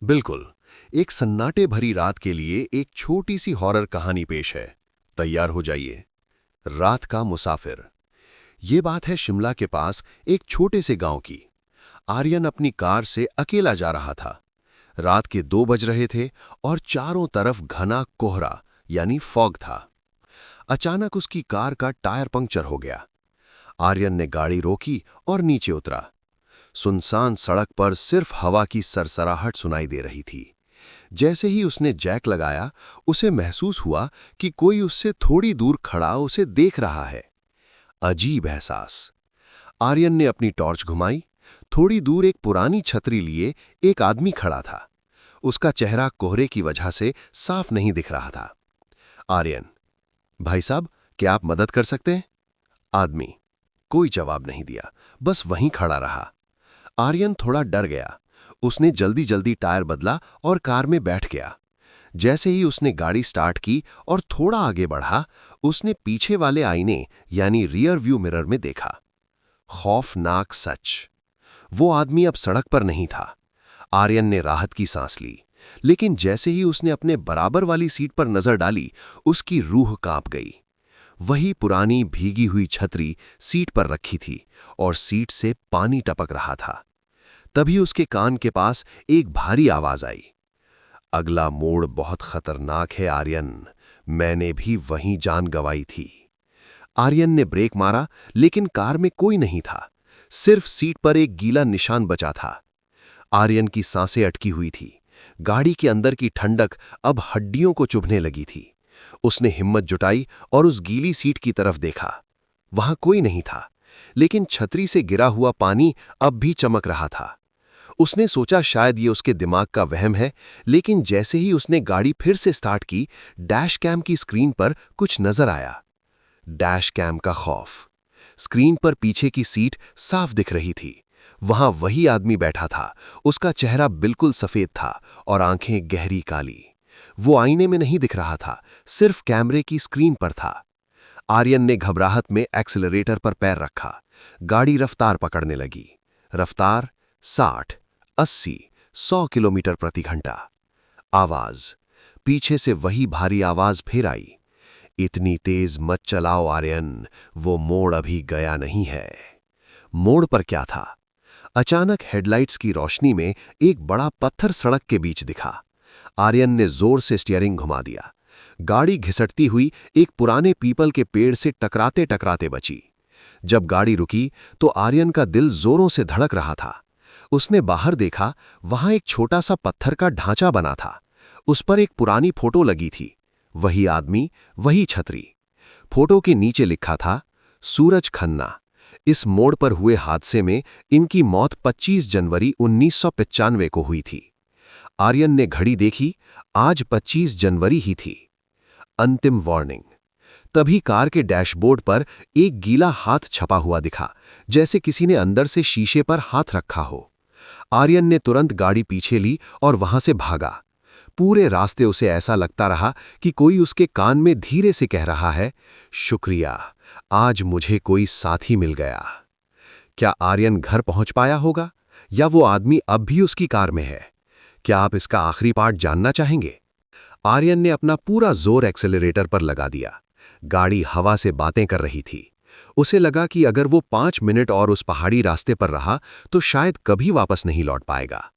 बिल्कुल। एक सन्नाटे भरी रात के लिए एक छोटी सी हॉरर कहानी पेश है। तैयार हो जाइए। रात का मुसाफिर। ये बात है शिमला के पास एक छोटे से गांव की। आर्यन अपनी कार से अकेला जा रहा था। रात के 2 बज रहे थे और चारों तरफ घना कोहरा यानी फॉग था। अचानक उसकी कार का टायर पंक्चर हो गया। आर्यन ने गाड़ी रोकी और नीचे उतरा। सुनसान सड़क पर सिर्फ हवा की सरसराहट सुनाई दे रही थी। जैसे ही उसने जैक लगाया, उसे महसूस हुआ कि कोई उससे थोड़ी दूर खड़ा उसे देख रहा है। अजीब एहसास। आर्यन ने अपनी टॉर्च घुमाई। थोड़ी दूर एक पुरानी छतरी लिए एक आदमी खड़ा था। उसका चेहरा कोहरे की वजह से साफ नहीं दिख रहा था। आर्यन, भाई साहब, क्या आप मदद कर सकते हैं? आदमी कोई जवाब नहीं दिया, बस वहीं खड़ा रहा। आर्यन थोड़ा डर गया। उसने जल्दी जल्दी टायर बदला और कार में बैठ गया। जैसे ही उसने गाड़ी स्टार्ट की और थोड़ा आगे बढ़ा, उसने पीछे वाले आईने यानी रियर व्यू मिरर में देखा। खौफनाक सच। वो आदमी अब सड़क पर नहीं था। आर्यन ने राहत की सांस ली, लेकिन जैसे ही उसने अपने बराबर वाली सीट पर नजर डाली, उसकी रूह कांप गई। वही पुरानी भीगी हुई छतरी सीट पर रखी थी और सीट से पानी टपक रहा था। तभी उसके कान के पास एक भारी आवाज आई। अगला मोड़ बहुत खतरनाक है आर्यन, मैंने भी वहीं जान गंवाई थी। आर्यन ने ब्रेक मारा, लेकिन कार में कोई नहीं था। सिर्फ सीट पर एक गीला निशान बचा था। आर्यन की सांसें अटकी हुई थी। गाड़ी के अंदर की ठंडक अब हड्डियों को चुभने लगी थी। उसने हिम्मत जुटाई और उस गीली सीट की तरफ देखा। वहां कोई नहीं था, लेकिन छतरी से गिरा हुआ पानी अब भी चमक रहा था। उसने सोचा शायद ये उसके दिमाग का वहम है, लेकिन जैसे ही उसने गाड़ी फिर से स्टार्ट की, डैश कैम की स्क्रीन पर कुछ नजर आया। डैश कैम का खौफ। स्क्रीन पर पीछे की सीट साफ दिख रही थी। वहां वही आदमी बैठा था। उसका चेहरा बिल्कुल सफेद था और आंखें गहरी काली। वो आईने में नहीं दिख रहा था, सिर्फ कैमरे की स्क्रीन पर था। आर्यन ने घबराहट में एक्सीलरेटर पर पैर रखा। गाड़ी रफ्तार पकड़ने लगी। रफ्तार 60, 80, 100 किलोमीटर प्रति घंटा। आवाज। पीछे से वही भारी आवाज फिर आई। इतनी तेज मत चलाओ आर्यन, वो मोड़ अभी गया नहीं है। मोड़ पर क्या था? अचानक हेडलाइट्स की रोशनी में एक बड़ा पत्थर सड़क के बीच दिखा। आर्यन ने जोर से स्टीयरिंग घुमा दिया। गाड़ी घिसटती हुई एक पुराने पीपल के पेड़ से टकराते टकराते बची। जब गाड़ी रुकी तो आर्यन का दिल जोरों से धड़क रहा था। उसने बाहर देखा, वहां एक छोटा सा पत्थर का ढांचा बना था। उस पर एक पुरानी फोटो लगी थी। वही आदमी, वही छतरी। फोटो के नीचे लिखा था, सूरज खन्ना। इस मोड़ पर हुए हादसे में इनकी मौत 25 जनवरी 1995 को हुई थी। आर्यन ने घड़ी देखी, आज 25 जनवरी ही थी। अंतिम वार्निंग। तभी कार के डैशबोर्ड पर एक गीला हाथ छपा हुआ दिखा, जैसे किसी ने अंदर से शीशे पर हाथ रखा हो। आर्यन ने तुरंत गाड़ी पीछे ली और वहां से भागा। पूरे रास्ते उसे ऐसा लगता रहा कि कोई उसके कान में धीरे से कह रहा है, शुक्रिया, आज मुझे कोई साथी मिल गया। क्या आर्यन घर पहुंच पाया होगा, या वो आदमी अब भी उसकी कार में है? क्या आप इसका आखिरी पार्ट जानना चाहेंगे? आर्यन ने अपना पूरा जोर एक्सेलरेटर पर लगा दिया। गाड़ी हवा से बातें कर रही थी। उसे लगा कि अगर वो 5 मिनट और उस पहाड़ी रास्ते पर रहा तो शायद कभी वापस नहीं लौट पाएगा।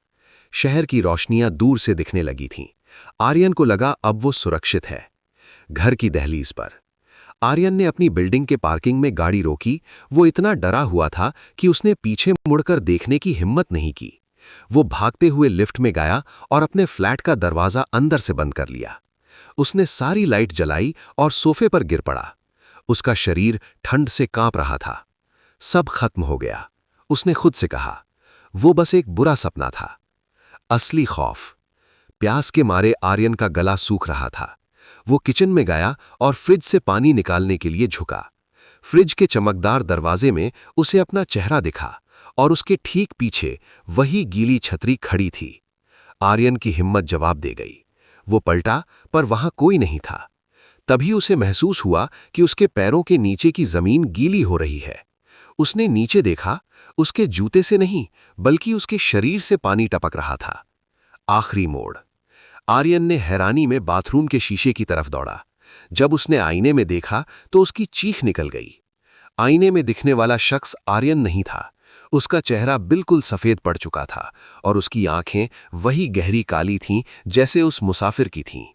शहर की रोशनियां दूर से दिखने लगी थीं। आर्यन को लगा अब वो सुरक्षित है। घर की दहलीज पर आर्यन ने अपनी बिल्डिंग के पार्किंग में गाड़ी रोकी। वो इतना डरा हुआ था कि उसने पीछे मुड़कर देखने की हिम्मत नहीं की। वो भागते हुए लिफ्ट में गया और अपने फ्लैट का दरवाजा अंदर से बंद कर लिया। उसने सारी लाइट जलाई और सोफे पर गिर पड़ा। उसका शरीर ठंड से कांप रहा था। सब खत्म हो गया, उसने खुद से कहा। वो बस एक बुरा सपना था। असली खौफ। प्यास के मारे आर्यन का गला सूख रहा था। वो किचन में गया और फ्रिज से पानी निकालने के लिए झुका। फ्रिज के चमकदार दरवाजे में उसे अपना चेहरा दिखा और उसके ठीक पीछे वही गीली छतरी खड़ी थी। आर्यन की हिम्मत जवाब दे गई। वो पलटा, पर वहां कोई नहीं था। तभी उसे महसूस हुआ कि उसके पैरों के नीचे की जमीन गीली हो रही है। उसने नीचे देखा। उसके जूते से नहीं, बल्कि उसके शरीर से पानी टपक रहा था। आखिरी मोड़। आर्यन ने हैरानी में बाथरूम के शीशे की तरफ दौड़ा। जब उसने आईने में देखा तो उसकी चीख निकल गई। आईने में दिखने वाला शख्स आर्यन नहीं था। उसका चेहरा बिल्कुल सफेद पड़ चुका था और उसकी आंखें वही गहरी काली थीं जैसे उस मुसाफिर की थीं।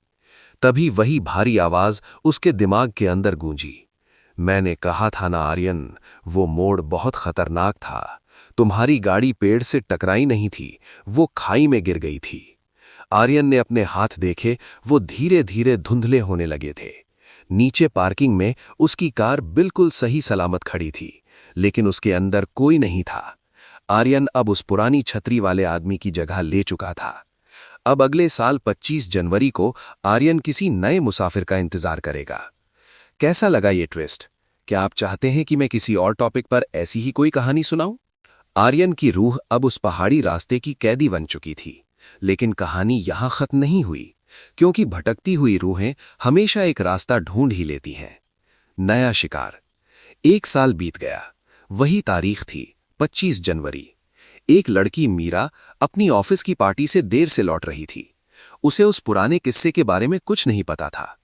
तभी वही भारी आवाज उसके दिमाग के अंदर गूंजी। मैंने कहा था ना आर्यन, वो मोड़ बहुत खतरनाक था। तुम्हारी गाड़ी पेड़ से टकराई नहीं थी, वो खाई में गिर गई थी। आर्यन ने अपने हाथ देखे, वो धीरे धीरे धुंधले होने लगे थे। नीचे पार्किंग में उसकी कार बिल्कुल सही सलामत खड़ी थी, लेकिन उसके अंदर कोई नहीं था। आर्यन अब उस पुरानी छतरी वाले आदमी की जगह ले चुका था। अब अगले साल 25 जनवरी को आर्यन किसी नए मुसाफिर का इंतजार करेगा। कैसा लगा ये ट्विस्ट? क्या आप चाहते हैं कि मैं किसी और टॉपिक पर ऐसी ही कोई कहानी सुनाऊं? आर्यन की रूह अब उस पहाड़ी रास्ते की कैदी बन चुकी थी, लेकिन कहानी यहां खत्म नहीं हुई, क्योंकि भटकती हुई रूहें हमेशा एक रास्ता ढूंढ ही लेती हैं। नया शिकार। 1 साल बीत गया। वही तारीख थी, 25 जनवरी। एक लड़की मीरा अपनी ऑफिस की पार्टी से देर से लौट रही थी। उसे उस पुराने किस्से के बारे में कुछ नहीं पता था।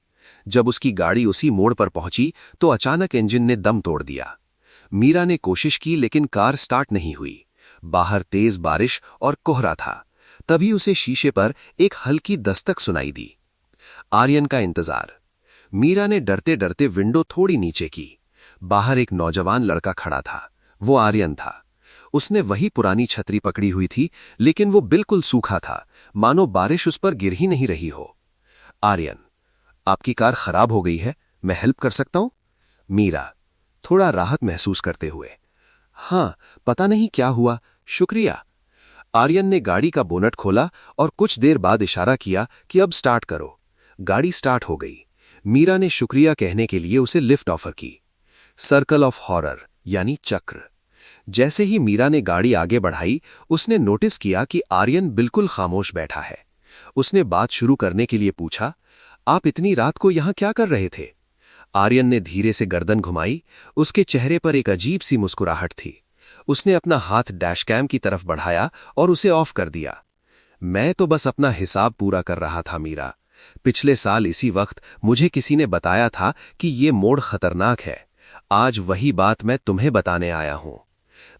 जब उसकी गाड़ी उसी मोड़ पर पहुंची तो अचानक इंजन ने दम तोड़ दिया। मीरा ने कोशिश की, लेकिन कार स्टार्ट नहीं हुई। बाहर तेज बारिश और कोहरा था। तभी उसे शीशे पर एक हल्की दस्तक सुनाई दी। आर्यन का इंतजार। मीरा ने डरते डरते विंडो थोड़ी नीचे की। बाहर एक नौजवान लड़का खड़ा था। वो आर्यन था। उसने वही पुरानी छतरी पकड़ी हुई थी, लेकिन वो बिल्कुल सूखा था, मानो बारिश उस पर गिर ही नहीं रही हो। आर्यन, आपकी कार खराब हो गई है, मैं हेल्प कर सकता हूं? मीरा, थोड़ा राहत महसूस करते हुए। हाँ, पता नहीं क्या हुआ, शुक्रिया। आर्यन ने गाड़ी का बोनट खोला और कुछ देर बाद इशारा किया कि अब स्टार्ट करो। गाड़ी स्टार्ट हो गई। मीरा ने शुक्रिया कहने के लिए उसे लिफ्ट ऑफर की। सर्कल ऑफ हॉरर यानी चक्र। जैसे ही मीरा ने गाड़ी आगे बढ़ाई, उसने नोटिस किया कि आर्यन बिल्कुल खामोश बैठा है। उसने बात शुरू करने के लिए पूछा, आप इतनी रात को यहां क्या कर रहे थे? आर्यन ने धीरे से गर्दन घुमाई। उसके चेहरे पर एक अजीब सी मुस्कुराहट थी। उसने अपना हाथ डैशकैम की तरफ बढ़ाया और उसे ऑफ कर दिया। मैं तो बस अपना हिसाब पूरा कर रहा था मीरा। पिछले साल इसी वक्त मुझे किसी ने बताया था कि ये मोड़ खतरनाक है। आज वही बात मैं तुम्हें बताने आया हूं।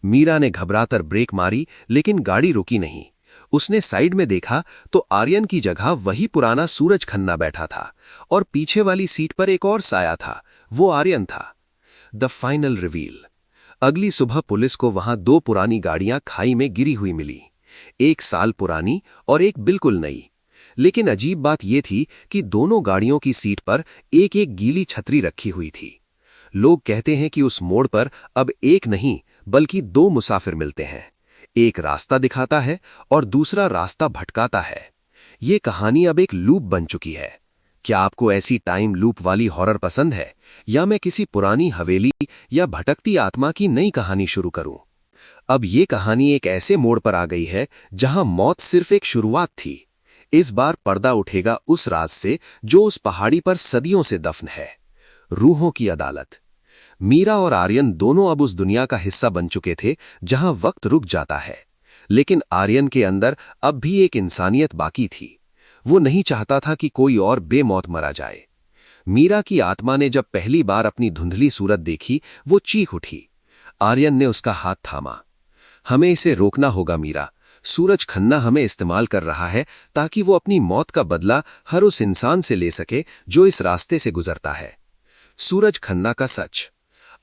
मीरा ने घबराकर ब्रेक मारी, लेकिन गाड़ी रुकी नहीं। उसने साइड में देखा तो आर्यन की जगह वही पुराना सूरज खन्ना बैठा था और पीछे वाली सीट पर एक और साया था। वो आर्यन था। The final reveal. अगली सुबह पुलिस को वहां 2 पुरानी गाड़ियां खाई में गिरी हुई मिली। 1 साल पुरानी और एक बिल्कुल नई। लेकिन अजीब बात यह थी कि दोनों गाड़ियों की सीट पर एक एक गीली छतरी रखी हुई थी। लोग कहते हैं कि उस मोड़ पर अब एक नहीं बल्कि 2 मुसाफिर मिलते हैं। एक रास्ता दिखाता है और दूसरा रास्ता भटकाता है। ये कहानी अब एक लूप बन चुकी है। क्या आपको ऐसी टाइम लूप वाली हॉरर पसंद है, या मैं किसी पुरानी हवेली या भटकती आत्मा की नई कहानी शुरू करूं? अब ये कहानी एक ऐसे मोड़ पर आ गई है जहां मौत सिर्फ एक शुरुआत थी। इस बार पर्दा उठेगा उस राज से जो उस पहाड़ी पर सदियों से दफन है। रूहों की अदालत। मीरा और आर्यन दोनों अब उस दुनिया का हिस्सा बन चुके थे जहां वक्त रुक जाता है, लेकिन आर्यन के अंदर अब भी एक इंसानियत बाकी थी। वो नहीं चाहता था कि कोई और बेमौत मरा जाए। मीरा की आत्मा ने जब पहली बार अपनी धुंधली सूरत देखी, वो चीख उठी। आर्यन ने उसका हाथ थामा। हमें इसे रोकना होगा मीरा। सूरज खन्ना हमें इस्तेमाल कर रहा है ताकि वो अपनी मौत का बदला हर उस इंसान से ले सके जो इस रास्ते से गुजरता है। सूरज खन्ना का सच।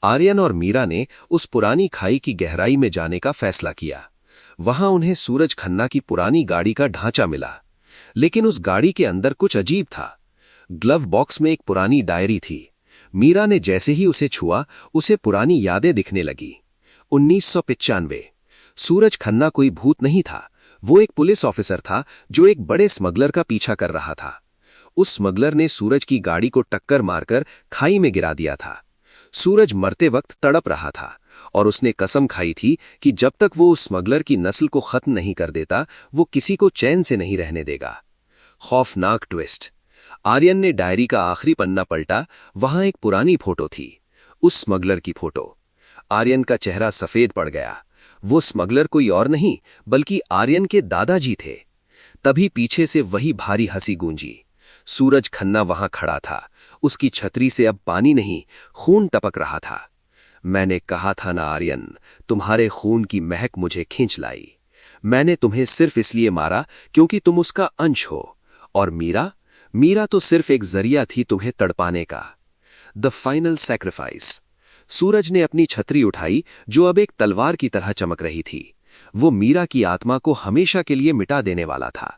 आर्यन और मीरा ने उस पुरानी खाई की गहराई में जाने का फैसला किया। वहां उन्हें सूरज खन्ना की पुरानी गाड़ी का ढांचा मिला, लेकिन उस गाड़ी के अंदर कुछ अजीब था। ग्लव बॉक्स में एक पुरानी डायरी थी। मीरा ने जैसे ही उसे छुआ, उसे पुरानी यादें दिखने लगी। 1995। सूरज खन्ना कोई भूत नहीं था। वो एक पुलिस ऑफिसर था जो एक बड़े स्मगलर का पीछा कर रहा था। उस स्मगलर ने सूरज की गाड़ी को टक्कर मारकर खाई में गिरा दिया था। सूरज मरते वक्त तड़प रहा था और उसने कसम खाई थी कि जब तक वो उस स्मगलर की नस्ल को खत्म नहीं कर देता, वो किसी को चैन से नहीं रहने देगा। खौफनाक ट्विस्ट। आर्यन ने डायरी का आखिरी पन्ना पलटा। वहां एक पुरानी फोटो थी, उस स्मगलर की फोटो। आर्यन का चेहरा सफेद पड़ गया। वो स्मगलर कोई और नहीं बल्कि आर्यन के दादाजी थे। तभी पीछे से वही भारी हंसी गूंजी। सूरज खन्ना वहां खड़ा था, उसकी छतरी से अब पानी नहीं, खून टपक रहा था। मैंने कहा था ना आर्यन, तुम्हारे खून की महक मुझे खींच लाई। मैंने तुम्हें सिर्फ इसलिए मारा क्योंकि तुम उसका अंश हो। और मीरा, मीरा तो सिर्फ एक जरिया थी तुम्हें तड़पाने का। The final sacrifice. सूरज ने अपनी छतरी उठाई, जो अब एक तलवार की तरह चमक रही थी। वो मीरा की आत्मा को हमेशा के लिए मिटा देने वाला था।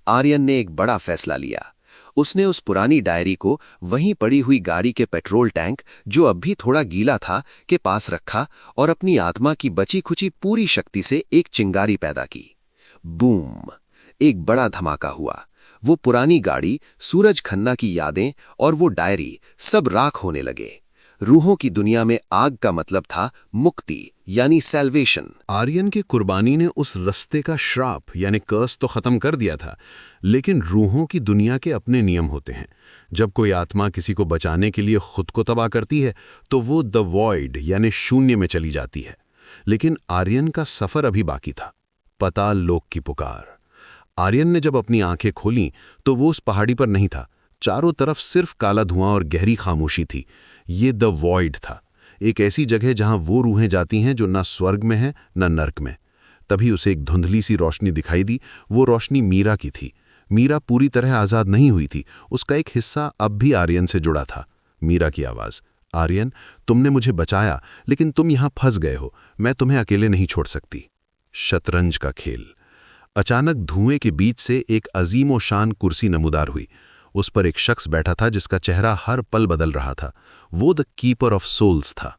आर्यन ने एक बड़ा फैसला लिया। उसने उस पुरानी डायरी को वहीं पड़ी हुई गाड़ी के पेट्रोल टैंक, जो अब भी थोड़ा गीला था, के पास रखा और अपनी आत्मा की बची खुची पूरी शक्ति से एक चिंगारी पैदा की। बूम! एक बड़ा धमाका हुआ। वो पुरानी गाड़ी, सूरज खन्ना की यादें और वो डायरी सब राख होने लगे। रूहों की दुनिया में आग का मतलब था मुक्ति, यानी सैल्वेशन। आर्यन की कुर्बानी ने उस रास्ते का श्राप यानी कर्स तो खत्म कर दिया था, लेकिन रूहों की दुनिया के अपने नियम होते हैं। जब कोई आत्मा किसी को बचाने के लिए खुद को तबाह करती है तो वो द वॉइड यानी शून्य में चली जाती है। लेकिन आर्यन का सफर अभी बाकी था। पाताल लोक की पुकार। आर्यन ने जब अपनी आंखें खोलीं तो वो उस पहाड़ी पर नहीं था। चारों तरफ सिर्फ काला धुआं और गहरी खामोशी थी। ये द वॉइड था, एक ऐसी जगह जहां वो रूहें जाती हैं जो ना स्वर्ग में हैं ना नर्क में। तभी उसे एक धुंधली सी रोशनी दिखाई दी। वो रोशनी मीरा की थी। मीरा पूरी तरह आज़ाद नहीं हुई थी, उसका एक हिस्सा अब भी आर्यन से जुड़ा था। मीरा की आवाज़, आर्यन, तुमने मुझे बचाया, लेकिन तुम यहां फंस गए हो। मैं तुम्हें अकेले नहीं छोड़ सकती। शतरंज का खेल। अचानक धुएं के बीच से एक अजीम व शान कुर्सी नमूदार हुई। उस पर एक शख्स बैठा था जिसका चेहरा हर पल बदल रहा था। वो द कीपर ऑफ सोल्स था।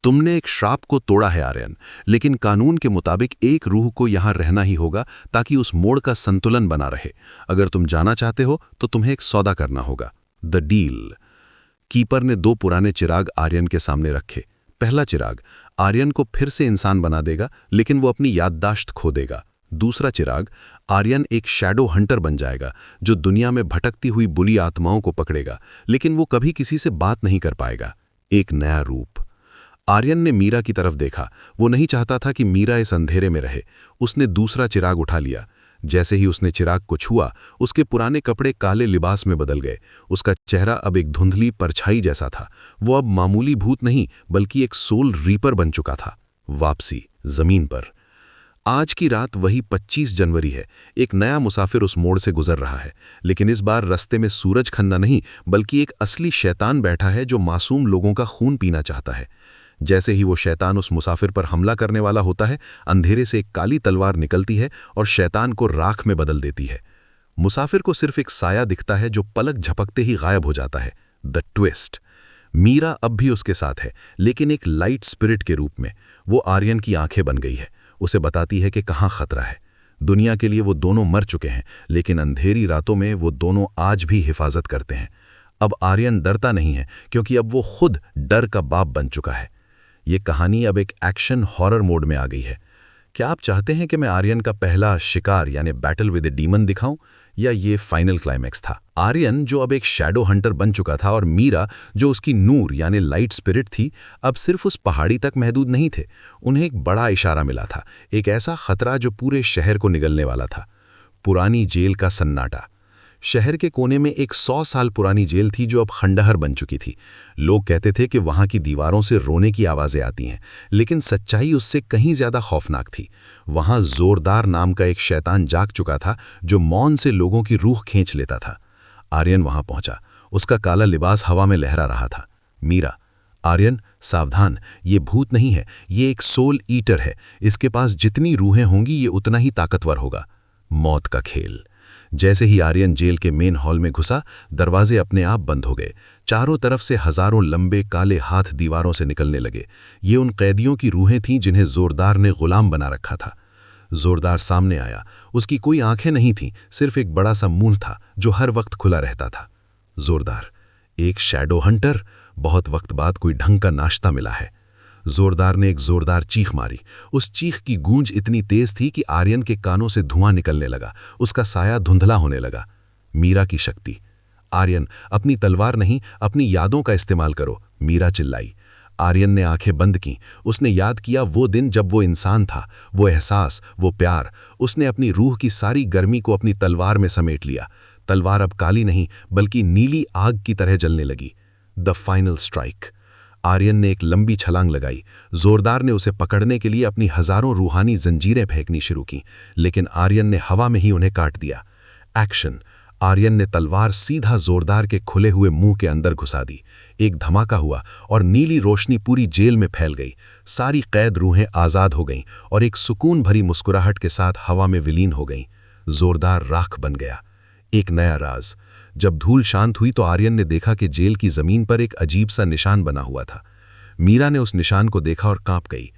तुमने एक श्राप को तोड़ा है आर्यन, लेकिन कानून के मुताबिक एक रूह को यहां रहना ही होगा ताकि उस मोड़ का संतुलन बना रहे। अगर तुम जाना चाहते हो तो तुम्हें एक सौदा करना होगा, द डील। कीपर ने 2 पुराने चिराग आर्यन के सामने रखे। पहला चिराग आर्यन को फिर से इंसान बना देगा, लेकिन वो अपनी याददाश्त खो देगा। दूसरा चिराग, आर्यन एक शैडो हंटर बन जाएगा जो दुनिया में भटकती हुई बुरी आत्माओं को पकड़ेगा, लेकिन वो कभी किसी से बात नहीं कर पाएगा। एक नया रूप। आर्यन ने मीरा की तरफ देखा। वो नहीं चाहता था कि मीरा इस अंधेरे में रहे। उसने दूसरा चिराग उठा लिया। जैसे ही उसने चिराग को छुआ, उसके पुराने कपड़े काले लिबास में बदल गए। उसका चेहरा अब एक धुंधली परछाई जैसा था। वो अब मामूली भूत नहीं, बल्कि एक सोल रीपर बन चुका था। वापसी जमीन पर। आज की रात वही 25 जनवरी है। एक नया मुसाफिर उस मोड़ से गुजर रहा है, लेकिन इस बार रास्ते में सूरज खन्ना नहीं, बल्कि एक असली शैतान बैठा है जो मासूम लोगों का खून पीना चाहता है। जैसे ही वो शैतान उस मुसाफिर पर हमला करने वाला होता है, अंधेरे से एक काली तलवार निकलती है और शैतान को राख में बदल देती है। मुसाफिर को सिर्फ एक साया दिखता है जो पलक झपकते ही गायब हो जाता है। The twist. मीरा अब भी उसके साथ है, लेकिन एक लाइट स्पिरिट के रूप में। वो आर्यन की आंखें बन गई है। उसे बताती है कि कहाँ खतरा है। दुनिया के लिए वो दोनों मर चुके हैं, लेकिन अंधेरी रातों में वो दोनों आज भी हिफाजत करते हैं। अब आर्यन डरता नहीं है, क्योंकि अब वो खुद डर का बाप बन चुका है। ये कहानी अब एक एक्शन हॉरर मोड में आ गई है। क्या आप चाहते हैं कि मैं आर्यन का पहला शिकार यानी बैटल विद ए डीमन दिखाऊं, या ये फाइनल क्लाइमैक्स था? आर्यन जो अब एक शैडो हंटर बन चुका था और मीरा जो उसकी नूर यानी लाइट स्पिरिट थी, अब सिर्फ उस पहाड़ी तक महदूद नहीं थे। उन्हें एक बड़ा इशारा मिला था, एक ऐसा खतरा जो पूरे शहर को निगलने वाला था। पुरानी जेल का सन्नाटा। शहर के कोने में एक 100 साल पुरानी जेल थी जो अब खंडहर बन चुकी थी। लोग कहते थे कि वहां की दीवारों से रोने की आवाजें आती हैं, लेकिन सच्चाई उससे कहीं ज्यादा खौफनाक थी। वहां जोरदार नाम का एक शैतान जाग चुका था जो मौन से लोगों की रूह खींच लेता था। आर्यन वहां पहुंचा। उसका काला लिबास हवा में लहरा रहा था। मीरा, आर्यन सावधान, ये भूत नहीं है, ये एक सोल ईटर है। इसके पास जितनी रूहें होंगी ये उतना ही ताकतवर होगा। मौत का खेल। जैसे ही आर्यन जेल के मेन हॉल में घुसा, दरवाजे अपने आप बंद हो गए। चारों तरफ से हजारों लंबे काले हाथ दीवारों से निकलने लगे। ये उन कैदियों की रूहें थीं जिन्हें जोरदार ने गुलाम बना रखा था। जोरदार सामने आया। उसकी कोई आंखें नहीं थीं, सिर्फ एक बड़ा सा मुंह था जो हर वक्त खुला रहता था। जोरदार, एक शैडो हंटर। बहुत वक्त बाद कोई ढंग का नाश्ता मिला है। जोरदार ने एक जोरदार चीख मारी। उस चीख की गूंज इतनी तेज थी कि आर्यन के कानों से धुआं निकलने लगा। उसका साया धुंधला होने लगा। मीरा की शक्ति। आर्यन, अपनी तलवार नहीं, अपनी यादों का इस्तेमाल करो, मीरा चिल्लाई। आर्यन ने आंखें बंद की। उसने याद किया वो दिन जब वो इंसान था, वो एहसास, वो प्यार। उसने अपनी रूह की सारी गर्मी को अपनी तलवार में समेट लिया। तलवार अब काली नहीं बल्कि नीली आग की तरह जलने लगी। The final strike. आर्यन ने एक लंबी छलांग लगाई। जोरदार ने उसे पकड़ने के लिए अपनी हजारों रूहानी जंजीरें फेंकनी शुरू की, लेकिन आर्यन ने हवा में ही उन्हें काट दिया। एक्शन। आर्यन ने तलवार सीधा जोरदार के खुले हुए मुंह के अंदर घुसा दी। एक धमाका हुआ और नीली रोशनी पूरी जेल में फैल गई। सारी कैद रूहें आजाद हो गईं और एक सुकून भरी मुस्कुराहट के साथ हवा में विलीन हो गईं। जोरदार राख बन गया। एक नया राज। जब धूल शांत हुई तो आर्यन ने देखा कि जेल की जमीन पर एक अजीब सा निशान बना हुआ था। मीरा ने उस निशान को देखा और कांप गई।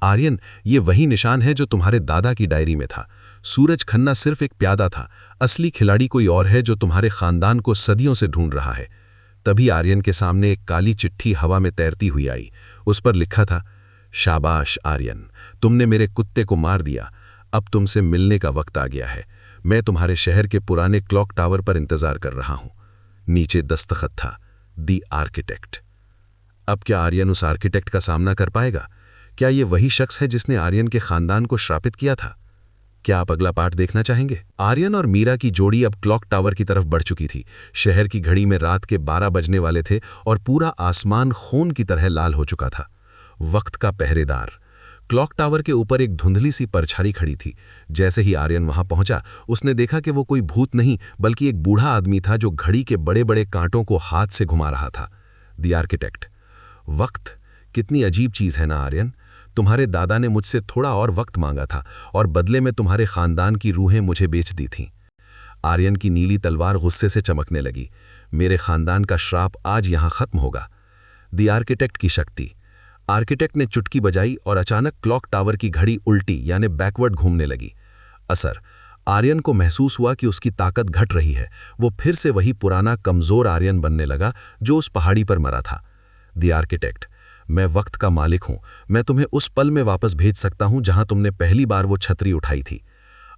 आर्यन, ये वही निशान है जो तुम्हारे दादा की डायरी में था। सूरज खन्ना सिर्फ एक प्यादा था, असली खिलाड़ी कोई और है जो तुम्हारे खानदान को सदियों से ढूंढ रहा है। तभी आर्यन के सामने एक काली चिट्ठी हवा में तैरती हुई आई। उस पर लिखा था, शाबाश आर्यन, तुमने मेरे कुत्ते को मार दिया। अब तुमसे मिलने का वक्त आ गया है। मैं तुम्हारे शहर के पुराने क्लॉक टावर पर इंतजार कर रहा हूं। नीचे दस्तखत था, दी आर्किटेक्ट। अब क्या आर्यन उस आर्किटेक्ट का सामना कर पाएगा? क्या ये वही शख्स है जिसने आर्यन के खानदान को श्रापित किया था? क्या आप अगला पार्ट देखना चाहेंगे? आर्यन और मीरा की जोड़ी अब क्लॉक टावर की तरफ बढ़ चुकी थी। शहर की घड़ी में रात के 12 बजने वाले थे और पूरा आसमान खून की तरह लाल हो चुका था। वक्त का पहरेदार। क्लॉक टावर के ऊपर एक धुंधली सी परछाई खड़ी थी। जैसे ही आर्यन वहां पहुंचा, उसने देखा कि वो कोई भूत नहीं बल्कि एक बूढ़ा आदमी था जो घड़ी के बड़े बड़े कांटों को हाथ से घुमा रहा था। The architect. वक्त कितनी अजीब चीज है ना आर्यन। तुम्हारे दादा ने मुझसे थोड़ा और वक्त मांगा था और बदले में तुम्हारे खानदान की रूहें मुझे बेच दी थीं। आर्यन की नीली तलवार गुस्से से चमकने लगी। मेरे खानदान का श्राप आज यहां खत्म होगा। द आर्किटेक्ट की शक्ति। आर्किटेक्ट ने चुटकी बजाई और अचानक क्लॉक टावर की घड़ी उल्टी यानी बैकवर्ड घूमने लगी। असर। आर्यन को महसूस हुआ कि उसकी ताकत घट रही है। वो फिर से वही पुराना कमजोर आर्यन बनने लगा जो उस पहाड़ी पर मरा था। The architect. मैं वक्त का मालिक हूं। मैं तुम्हें उस पल में वापस भेज सकता हूं जहां तुमने पहली बार वो छतरी उठाई थी।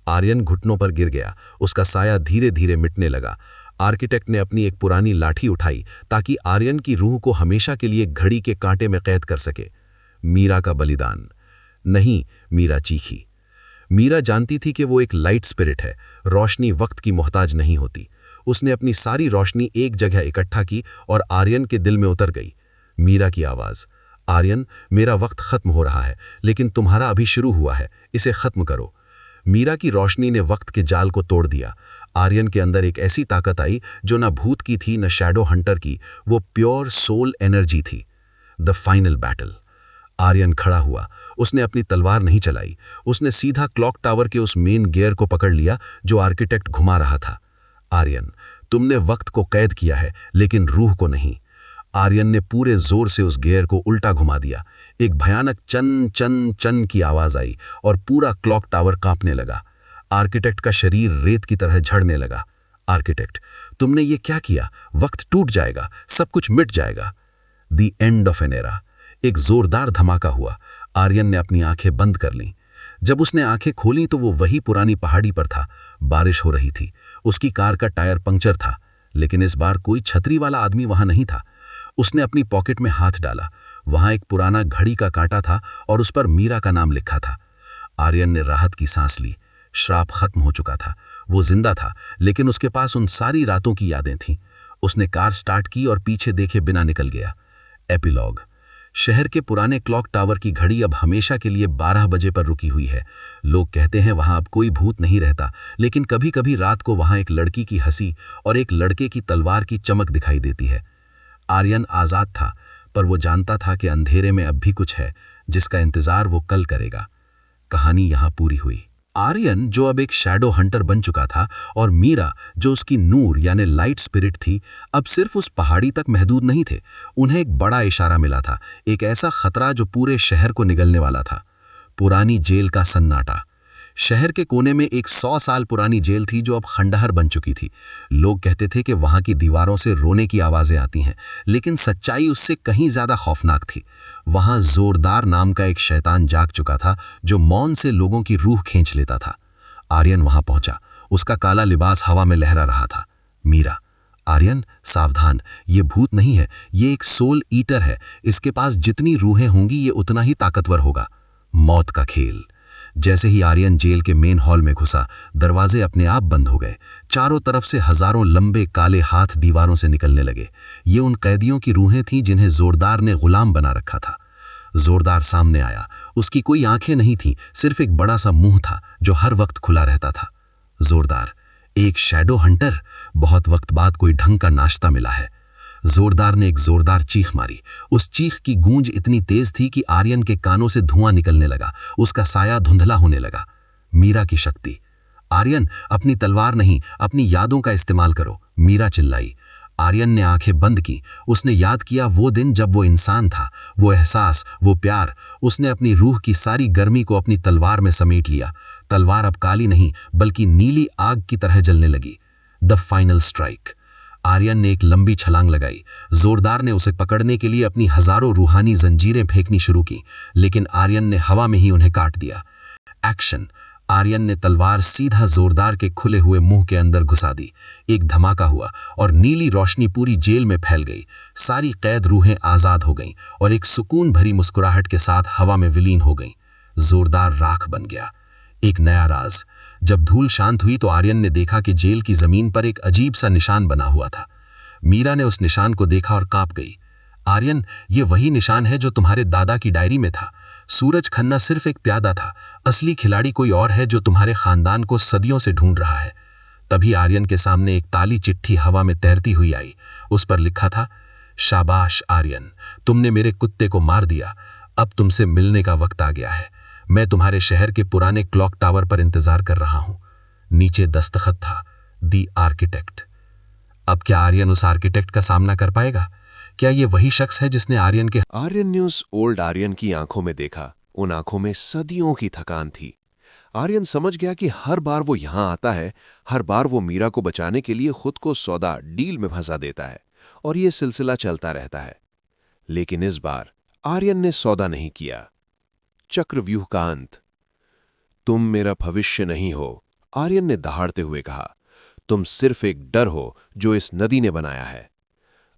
आर्यन घुटनों पर गिर गया। उसका साया धीरे धीरे मिटने लगा। आर्किटेक्ट ने अपनी एक पुरानी लाठी उठाई ताकि आर्यन की रूह को हमेशा के लिए घड़ी के कांटे में कैद कर सके। मीरा का बलिदान। नहीं, मीरा चीखी। मीरा जानती थी कि वो एक लाइट स्पिरिट है। रोशनी वक्त की मोहताज नहीं होती। उसने अपनी सारी रोशनी एक जगह इकट्ठा की और आर्यन के दिल में उतर गई। मीरा की आवाज। आर्यन, मेरा वक्त खत्म हो रहा है, लेकिन तुम्हारा अभी शुरू हुआ है। इसे खत्म करो। मीरा की रोशनी ने वक्त के जाल को तोड़ दिया। आर्यन के अंदर एक ऐसी ताकत आई जो न भूत की थी न शैडो हंटर की। वो प्योर सोल एनर्जी थी। The final battle. आर्यन खड़ा हुआ। उसने अपनी तलवार नहीं चलाई। उसने सीधा क्लॉक टावर के उस मेन गियर को पकड़ लिया जो आर्किटेक्ट घुमा रहा था। आर्यन, तुमने वक्त को कैद किया है लेकिन रूह को नहीं। आर्यन ने पूरे जोर से उस गियर को उल्टा घुमा दिया। एक भयानक चन चन चन की आवाज आई और पूरा क्लॉक टावर कांपने लगा। आर्किटेक्ट का शरीर रेत की तरह झड़ने लगा। आर्किटेक्ट, तुमने ये क्या किया? वक्त टूट जाएगा, सब कुछ मिट जाएगा। The end of an era. एक जोरदार धमाका हुआ। आर्यन ने अपनी आंखें बंद कर लीं। जब उसने आंखें खोली तो वो वही पुरानी पहाड़ी पर था। बारिश हो रही थी। उसकी कार का टायर पंक्चर था, लेकिन इस बार कोई छतरी वाला आदमी वहां नहीं था। उसने अपनी पॉकेट में हाथ डाला। वहां एक पुराना घड़ी का कांटा था और उस पर मीरा का नाम लिखा था। आर्यन ने राहत की सांस ली। श्राप खत्म हो चुका था। वो जिंदा था, लेकिन उसके पास उन सारी रातों की यादें थीं। उसने कार स्टार्ट की और पीछे देखे बिना निकल गया। एपिलॉग। शहर के पुराने क्लॉक टावर की घड़ी अब हमेशा के लिए 12 बजे पर रुकी हुई है। लोग कहते हैं वहां अब कोई भूत नहीं रहता, लेकिन कभी कभी रात को वहां एक लड़की की हंसी और एक लड़के की तलवार की चमक दिखाई देती है। आर्यन आजाद था, पर वो जानता था कि अंधेरे में अब भी कुछ है जिसका इंतजार वो कल करेगा। कहानी यहां पूरी हुई। आर्यन, जो अब एक शैडो हंटर बन चुका था, और मीरा, जो उसकी नूर यानी लाइट स्पिरिट थी, अब सिर्फ उस पहाड़ी तक महदूद नहीं थे। उन्हें एक बड़ा इशारा मिला था, एक ऐसा खतरा जो पूरे शहर को निगलने वाला था। पुरानी जेल का सन्नाटा। शहर के कोने में एक 100 साल पुरानी जेल थी जो अब खंडहर बन चुकी थी। लोग कहते थे कि वहां की दीवारों से रोने की आवाजें आती हैं, लेकिन सच्चाई उससे कहीं ज्यादा खौफनाक थी। वहां जोरदार नाम का एक शैतान जाग चुका था जो मौन से लोगों की रूह खींच लेता था। आर्यन वहां पहुंचा। उसका काला लिबास हवा में लहरा रहा था। मीरा। आर्यन सावधान, ये भूत नहीं है, ये एक सोल ईटर है। इसके पास जितनी रूहें होंगी ये उतना ही ताकतवर होगा। मौत का खेल। जैसे ही आर्यन जेल के मेन हॉल में घुसा, दरवाजे अपने आप बंद हो गए। चारों तरफ से हजारों लंबे काले हाथ दीवारों से निकलने लगे। ये उन कैदियों की रूहें थीं जिन्हें जोरदार ने गुलाम बना रखा था। जोरदार सामने आया। उसकी कोई आंखें नहीं थीं, सिर्फ एक बड़ा सा मुंह था जो हर वक्त खुला रहता था। जोरदार, एक शैडो हंटर। बहुत वक्त बाद कोई ढंग का नाश्ता मिला है। जोरदार ने एक जोरदार चीख मारी। उस चीख की गूंज इतनी तेज थी कि आर्यन के कानों से धुआं निकलने लगा। उसका साया धुंधला होने लगा। मीरा की शक्ति। आर्यन, अपनी तलवार नहीं, अपनी यादों का इस्तेमाल करो, मीरा चिल्लाई। आर्यन ने आंखें बंद की। उसने याद किया वो दिन जब वो इंसान था, वो एहसास, वो प्यार। उसने अपनी रूह की सारी गर्मी को अपनी तलवार में समेट लिया। तलवार अब काली नहीं बल्कि नीली आग की तरह जलने लगी। The final strike. आर्यन ने एक लंबी छलांग लगाई। जोरदार ने उसे पकड़ने के लिए अपनी हजारों रूहानी जंजीरें फेंकनी शुरू की, लेकिन आर्यन ने हवा में ही उन्हें काट दिया। एक्शन। आर्यन ने तलवार सीधा जोरदार के खुले हुए मुंह के अंदर घुसा दी। एक धमाका हुआ और नीली रोशनी पूरी जेल में फैल गई। सारी कैद रूहें आजाद हो गईं और एक सुकून भरी मुस्कुराहट के साथ हवा में विलीन हो गईं। जोरदार राख बन गया। एक नया राज। जब धूल शांत हुई तो आर्यन ने देखा कि जेल की जमीन पर एक अजीब सा निशान बना हुआ था। मीरा ने उस निशान को देखा और कांप गई। आर्यन, ये वही निशान है जो तुम्हारे दादा की डायरी में था। सूरज खन्ना सिर्फ एक प्यादा था, असली खिलाड़ी कोई और है जो तुम्हारे खानदान को सदियों से ढूंढ रहा है। तभी आर्यन के सामने एक ताली चिट्ठी हवा में तैरती हुई आई। उस पर लिखा था, शाबाश आर्यन, तुमने मेरे कुत्ते को मार दिया। अब तुमसे मिलने का वक्त आ गया है। मैं तुम्हारे शहर के पुराने क्लॉक टावर पर इंतजार कर रहा हूं। नीचे दस्तखत था, दी आर्किटेक्ट। अब क्या आर्यन उस आर्किटेक्ट का सामना कर पाएगा? क्या ये वही शख्स है जिसने आर्यन ने उस ओल्ड आर्यन की आंखों में देखा। उन आंखों में सदियों की थकान थी। आर्यन समझ गया कि हर बार वो यहां आता है, हर बार वो मीरा को बचाने के लिए खुद को सौदा डील में फंसा देता है और ये सिलसिला चलता रहता है। लेकिन इस बार आर्यन ने सौदा नहीं किया। चक्रव्यूह का अंत। तुम मेरा भविष्य नहीं हो, आर्यन ने दहाड़ते हुए कहा। तुम सिर्फ एक डर हो जो इस नदी ने बनाया है।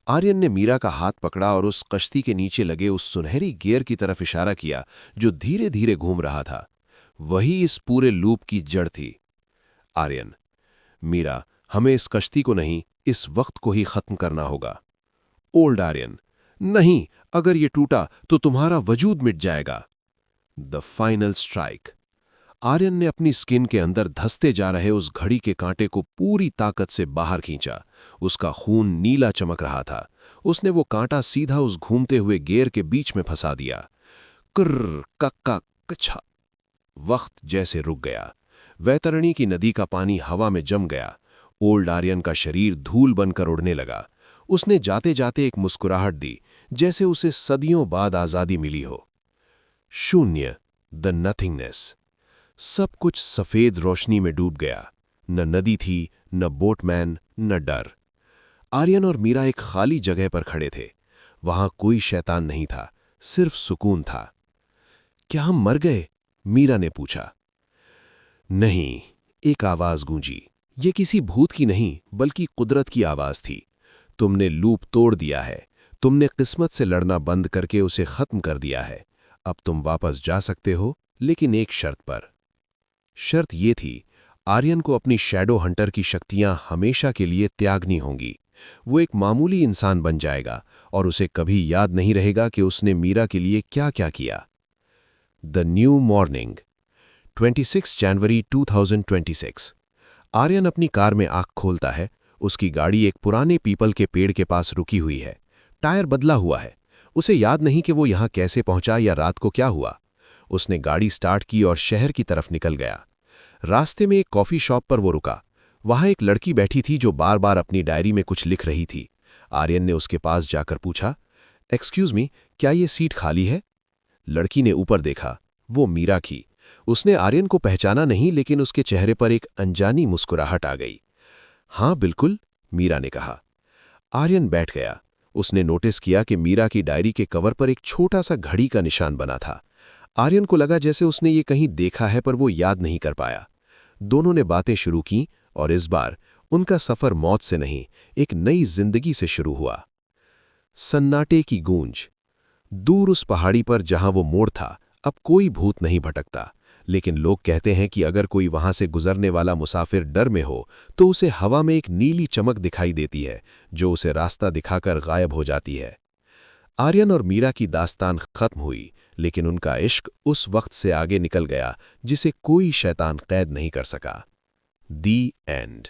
आर्यन ने मीरा का हाथ पकड़ा और उस कश्ती के नीचे लगे उस सुनहरी गियर की तरफ इशारा किया जो धीरे धीरे घूम रहा था। वही इस पूरे लूप की जड़ थी। आर्यन, मीरा, हमें इस कश्ती को नहीं, इस वक्त को ही खत्म करना होगा। ओल्ड आर्यन, नहीं, अगर ये टूटा तो तुम्हारा वजूद मिट जाएगा। The final strike. आर्यन ने अपनी स्किन के अंदर धंसते जा रहे उस घड़ी के कांटे को पूरी ताकत से बाहर खींचा। उसका खून नीला चमक रहा था। उसने वो कांटा सीधा उस घूमते हुए गेयर के बीच में फंसा दिया। कर्र कक्का कच्छा। वक्त जैसे रुक गया। वैतरणी की नदी का पानी हवा में जम गया। ओल्ड आर्यन का शरीर धूल बनकर उड़ने लगा। उसने जाते जाते एक मुस्कुराहट दी, जैसे उसे सदियों बाद आजादी मिली हो। शून्य, द नथिंगनेस। सब कुछ सफेद रोशनी में डूब गया। न नदी थी, न बोटमैन, न डर। आर्यन और मीरा एक खाली जगह पर खड़े थे। वहां कोई शैतान नहीं था, सिर्फ सुकून था। क्या हम मर गए? मीरा ने पूछा। नहीं, एक आवाज गूंजी। ये किसी भूत की नहीं बल्कि कुदरत की आवाज थी। तुमने लूप तोड़ दिया है। तुमने किस्मत से लड़ना बंद करके उसे खत्म कर दिया है। अब तुम वापस जा सकते हो, लेकिन एक शर्त पर। शर्त ये थी, आर्यन को अपनी शैडो हंटर की शक्तियां हमेशा के लिए त्यागनी होंगी। वो एक मामूली इंसान बन जाएगा और उसे कभी याद नहीं रहेगा कि उसने मीरा के लिए क्या क्या किया। द न्यू मॉर्निंग, 26 जनवरी 2026। आर्यन अपनी कार में आंख खोलता है। उसकी गाड़ी एक पुराने पीपल के पेड़ के पास रुकी हुई है। टायर बदला हुआ है। उसे याद नहीं कि वो यहां कैसे पहुंचा या रात को क्या हुआ। उसने गाड़ी स्टार्ट की और शहर की तरफ निकल गया। रास्ते में एक कॉफी शॉप पर वो रुका। वहां एक लड़की बैठी थी जो बार बार अपनी डायरी में कुछ लिख रही थी। आर्यन ने उसके पास जाकर पूछा, एक्सक्यूज मी, क्या ये सीट खाली है? लड़की ने ऊपर देखा। वो मीरा की। उसने आर्यन को पहचाना नहीं, लेकिन उसके चेहरे पर एक अनजानी मुस्कुराहट आ गई। हाँ बिल्कुल, मीरा ने कहा। आर्यन बैठ गया। उसने नोटिस किया कि मीरा की डायरी के कवर पर एक छोटा सा घड़ी का निशान बना था। आर्यन को लगा जैसे उसने ये कहीं देखा है, पर वो याद नहीं कर पाया। दोनों ने बातें शुरू की और इस बार उनका सफर मौत से नहीं, एक नई जिंदगी से शुरू हुआ। सन्नाटे की गूंज। दूर उस पहाड़ी पर जहां वो मोड़ था, अब कोई भूत नहीं भटकता, लेकिन लोग कहते हैं कि अगर कोई वहां से गुजरने वाला मुसाफिर डर में हो तो उसे हवा में एक नीली चमक दिखाई देती है, जो उसे रास्ता दिखाकर गायब हो जाती है। आर्यन और मीरा की दास्तान खत्म हुई, लेकिन उनका इश्क उस वक्त से आगे निकल गया जिसे कोई शैतान कैद नहीं कर सका। दी एंड।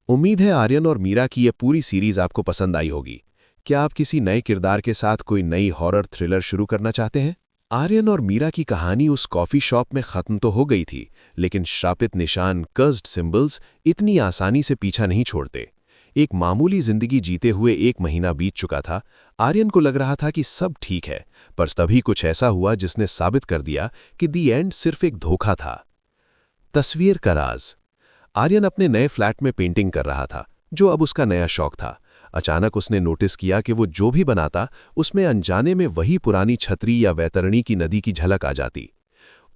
उम्मीद है आर्यन और मीरा की यह पूरी सीरीज आपको पसंद आई होगी। क्या आप किसी नए किरदार के साथ कोई नई हॉरर थ्रिलर शुरू करना चाहते हैं? आर्यन और मीरा की कहानी उस कॉफी शॉप में खत्म तो हो गई थी, लेकिन श्रापित निशान, कर्स्ड सिंबल्स इतनी आसानी से पीछा नहीं छोड़ते। एक मामूली जिंदगी जीते हुए 1 महीना बीत चुका था। आर्यन को लग रहा था कि सब ठीक है, पर तभी कुछ ऐसा हुआ जिसने साबित कर दिया कि दी एंड सिर्फ एक धोखा था। तस्वीर का राज। आर्यन अपने नए फ्लैट में पेंटिंग कर रहा था, जो अब उसका नया शौक था। अचानक उसने नोटिस किया कि वो जो भी बनाता, उसमें अनजाने में वही पुरानी छतरी या वैतरणी की नदी की झलक आ जाती।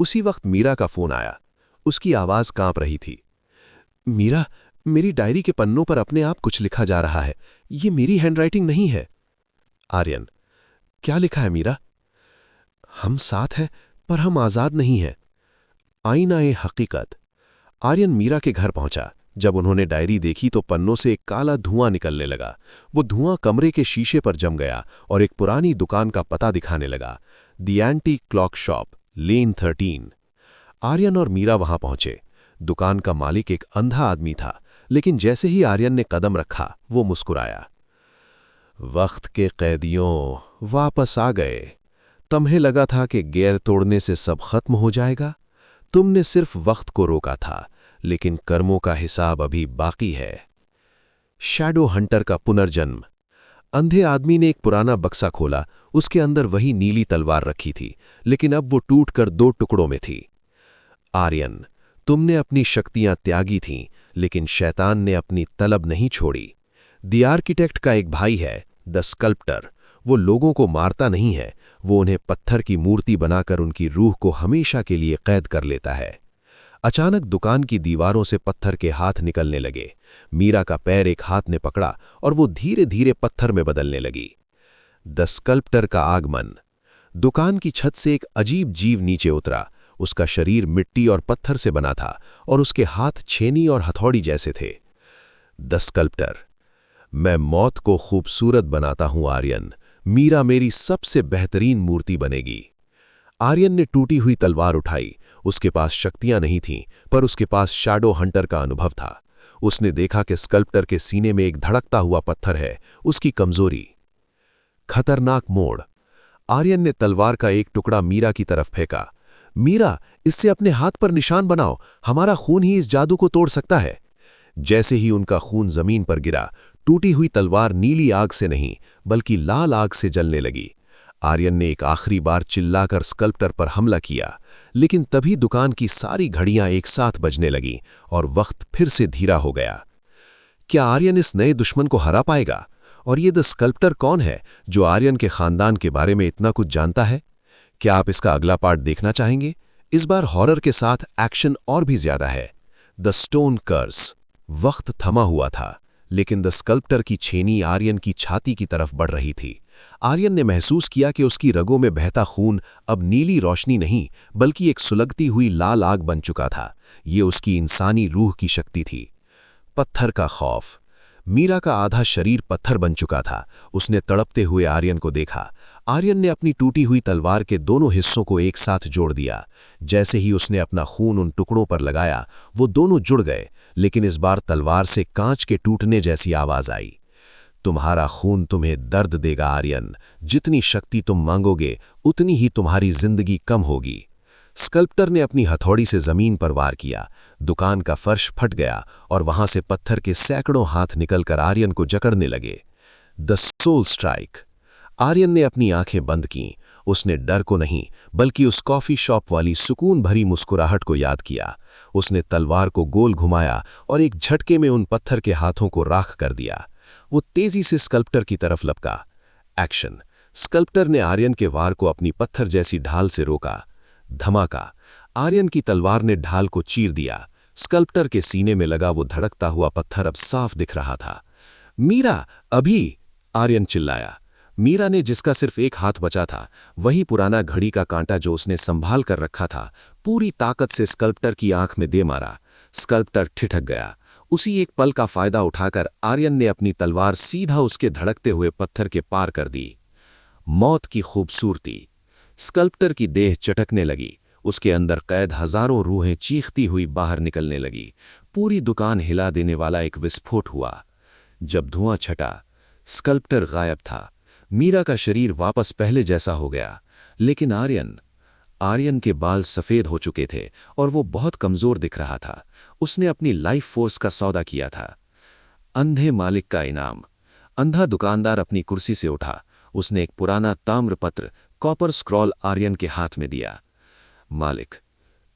उसी वक्त मीरा का फोन आया। उसकी आवाज कांप रही थी। मीरा, मेरी डायरी के पन्नों पर अपने आप कुछ लिखा जा रहा है। ये मेरी हैंडराइटिंग नहीं है। आर्यन, क्या लिखा है मीरा? हम साथ हैं, पर हम आजाद नहीं हैं। आईना-ए-हकीकत। आर्यन मीरा के घर पहुंचा। जब उन्होंने डायरी देखी तो पन्नों से एक काला धुआं निकलने लगा। वो धुआं कमरे के शीशे पर जम गया और एक पुरानी दुकान का पता दिखाने लगा। दी एंटीक क्लॉक शॉप, लेन 13। आर्यन और मीरा वहां पहुंचे। दुकान का मालिक एक अंधा आदमी था, लेकिन जैसे ही आर्यन ने कदम रखा, वो मुस्कुराया। वक्त के कैदियों, वापस आ गए। तुम्हें लगा था कि गैर तोड़ने से सब खत्म हो जाएगा। तुमने सिर्फ वक्त को रोका था, लेकिन कर्मों का हिसाब अभी बाकी है। शैडो हंटर का पुनर्जन्म। अंधे आदमी ने एक पुराना बक्सा खोला। उसके अंदर वही नीली तलवार रखी थी, लेकिन अब वो टूटकर 2 टुकड़ों में थी। आर्यन, तुमने अपनी शक्तियां त्यागी थीं, लेकिन शैतान ने अपनी तलब नहीं छोड़ी। द आर्किटेक्ट का एक भाई है, द स्कल्प्टर। वो लोगों को मारता नहीं है, वो उन्हें पत्थर की मूर्ति बनाकर उनकी रूह को हमेशा के लिए कैद कर लेता है। अचानक दुकान की दीवारों से पत्थर के हाथ निकलने लगे। मीरा का पैर एक हाथ ने पकड़ा और वो धीरे धीरे पत्थर में बदलने लगी। द स्कल्प्टर का आगमन। दुकान की छत से एक अजीब जीव नीचे उतरा। उसका शरीर मिट्टी और पत्थर से बना था और उसके हाथ छेनी और हथौड़ी जैसे थे। द स्कल्प्टर, मैं मौत को खूबसूरत बनाता हूं आर्यन। मीरा मेरी सबसे बेहतरीन मूर्ति बनेगी। आर्यन ने टूटी हुई तलवार उठाई। उसके पास शक्तियां नहीं थीं, पर उसके पास शैडो हंटर का अनुभव था। उसने देखा कि स्कल्प्टर के सीने में एक धड़कता हुआ पत्थर है, उसकी कमजोरी। खतरनाक मोड़। आर्यन ने तलवार का एक टुकड़ा मीरा की तरफ फेंका। मीरा, इससे अपने हाथ पर निशान बनाओ। हमारा खून ही इस जादू को तोड़ सकता है। जैसे ही उनका खून जमीन पर गिरा, टूटी हुई तलवार नीली आग से नहीं, बल्कि लाल आग से जलने लगी। आर्यन ने एक आखिरी बार चिल्लाकर स्कल्प्टर पर हमला किया, लेकिन तभी दुकान की सारी घड़ियां एक साथ बजने लगीं और वक्त फिर से धीरा हो गया। क्या आर्यन इस नए दुश्मन को हरा पाएगा? और ये द स्कल्प्टर कौन है जो आर्यन के खानदान के बारे में इतना कुछ जानता है? क्या आप इसका अगला पार्ट देखना चाहेंगे? इस बार हॉरर के साथ एक्शन और भी ज्यादा है। द स्टोन कर्स। वक्त थमा हुआ था, लेकिन द स्कल्प्टर की छेनी आर्यन की छाती की तरफ बढ़ रही थी। आर्यन ने महसूस किया कि उसकी रगों में बहता खून अब नीली रोशनी नहीं, बल्कि एक सुलगती हुई लाल आग बन चुका था। ये उसकी इंसानी रूह की शक्ति थी। पत्थर का खौफ। मीरा का आधा शरीर पत्थर बन चुका था। उसने तड़पते हुए आर्यन को देखा। आर्यन ने अपनी टूटी हुई तलवार के दोनों हिस्सों को एक साथ जोड़ दिया। जैसे ही उसने अपना खून उन टुकड़ों पर लगाया, वो दोनों जुड़ गए, लेकिन इस बार तलवार से कांच के टूटने जैसी आवाज आई। तुम्हारा खून तुम्हें दर्द देगा आर्यन। जितनी शक्ति तुम मांगोगे, उतनी ही तुम्हारी जिंदगी कम होगी। स्कल्प्टर ने अपनी हथौड़ी से जमीन पर वार किया। दुकान का फर्श फट गया और वहां से पत्थर के सैकड़ों हाथ निकलकर आर्यन को जकड़ने लगे। The soul strike. आर्यन ने अपनी आंखें बंद कीं। उसने डर को नहीं, बल्कि उस कॉफी शॉप वाली सुकून भरी मुस्कुराहट को याद किया। उसने तलवार को गोल घुमाया और एक झटके में उन पत्थर के हाथों को राख कर दिया। वो तेजी से स्कल्प्टर की तरफ लपका। एक्शन। स्कल्प्टर ने आर्यन के वार को अपनी पत्थर जैसी ढाल से रोका। धमाका। आर्यन की तलवार ने ढाल को चीर दिया। स्कल्प्टर के सीने में लगा वो धड़कता हुआ पत्थर अब साफ दिख रहा था। मीरा, अभी! आर्यन चिल्लाया। मीरा ने, जिसका सिर्फ एक हाथ बचा था, वही पुराना घड़ी का कांटा जो उसने संभाल कर रखा था, पूरी ताकत से स्कल्प्टर की आंख में दे मारा। स्कल्प्टर ठिठक गया। उसी एक पल का फायदा उठाकर आर्यन ने अपनी तलवार सीधा उसके धड़कते हुए पत्थर के पार कर दी। मौत की खूबसूरती। स्कल्प्टर की देह चटकने लगी। उसके अंदर कैद हजारों रूहें चीखती हुई बाहर निकलने लगी। पूरी दुकान हिला देने वाला एक विस्फोट हुआ। जब धुआं छटा, स्कल्प्टर गायब था। मीरा का शरीर वापस पहले जैसा हो गया, लेकिन आर्यन के बाल सफेद हो चुके थे और वो बहुत कमजोर दिख रहा था। उसने अपनी लाइफ फोर्स का सौदा किया था। अंधे मालिक का इनाम। अंधा दुकानदार अपनी कुर्सी से उठा। उसने एक पुराना ताम्रपत्र, कॉपर स्क्रॉल आर्यन के हाथ में दिया। मालिक,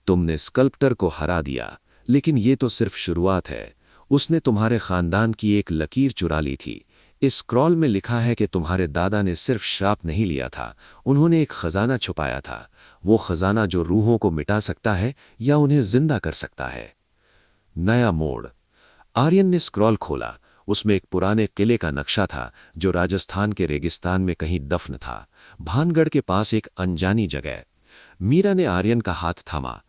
तुमने स्कल्प्टर को हरा दिया, लेकिन ये तो सिर्फ शुरुआत है। उसने तुम्हारे खानदान की एक लकीर चुरा ली थी। इस स्क्रॉल में लिखा है कि तुम्हारे दादा ने सिर्फ श्राप नहीं लिया था, उन्होंने एक खजाना छुपाया था। वो खजाना जो रूहों को मिटा सकता है या उन्हें जिंदा कर सकता है। नया मोड़। आर्यन ने स्क्रॉल खोला। उसमें एक पुराने किले का नक्शा था जो राजस्थान के रेगिस्तान में कहीं दफन था, भानगढ़ के पास एक अनजानी जगह। मीरा ने आर्यन का हाथ थामा।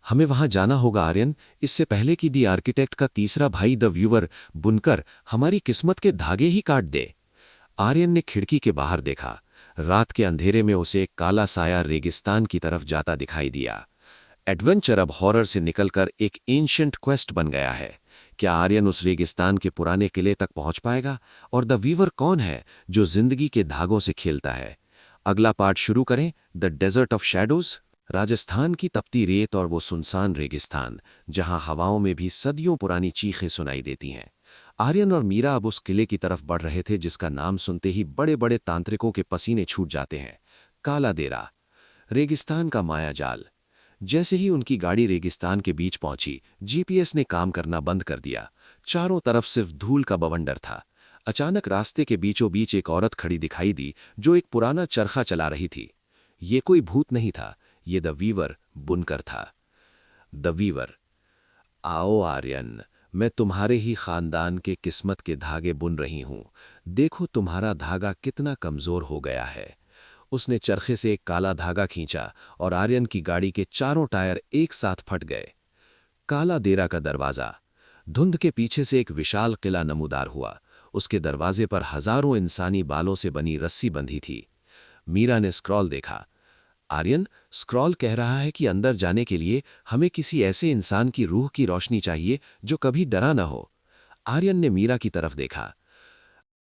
हमें वहां जाना होगा आर्यन, इससे पहले कि दी आर्किटेक्ट का तीसरा भाई द व्यूअर बुनकर हमारी किस्मत के धागे ही काट दे। आर्यन ने खिड़की के बाहर देखा। रात के अंधेरे में उसे एक काला साया रेगिस्तान की तरफ जाता दिखाई दिया। एडवेंचर अब हॉरर से निकलकर एक एंशिएंट क्वेस्ट बन गया है। क्या आर्यन उस रेगिस्तान के पुराने किले तक पहुंच पाएगा? और द वीवर कौन है जो जिंदगी के धागों से खेलता है? अगला पार्ट शुरू करें, the desert of shadows. Rajasthan की तपती रेत और वो सुनसान रेगिस्तान जहां हवाओं में भी सदियों पुरानी चीखें सुनाई देती हैं। आर्यन और मीरा अब उस किले की तरफ बढ़ रहे थे जिसका नाम सुनते ही बड़े बड़े तांत्रिकों के पसीने छूट जाते हैं। काला देरा, रेगिस्तान का मायाजाल। जैसे ही उनकी गाड़ी रेगिस्तान के बीच पहुंची, जीपीएस ने काम करना बंद कर दिया। चारों तरफ सिर्फ धूल का बवंडर था। अचानक रास्ते के बीचों बीच एक औरत खड़ी दिखाई दी जो एक पुराना चरखा चला रही थी। ये कोई भूत नहीं था, ये द वीवर बुनकर था। द वीवर, आओ आर्यन, मैं तुम्हारे ही खानदान के किस्मत के धागे बुन रही हूं। देखो तुम्हारा धागा कितना कमजोर हो गया है। उसने चरखे से एक काला धागा खींचा और आर्यन की गाड़ी के चारों टायर एक साथ फट गए। काला देरा का दरवाजा। धुंध के पीछे से एक विशाल किला नमूदार हुआ। उसके दरवाजे पर हजारों इंसानी बालों से बनी रस्सी बंधी थी। मीरा ने स्क्रॉल देखा। आर्यन, स्क्रॉल कह रहा है कि अंदर जाने के लिए हमें किसी ऐसे इंसान की रूह की रोशनी चाहिए जो कभी डरा न हो। आर्यन ने मीरा की तरफ देखा।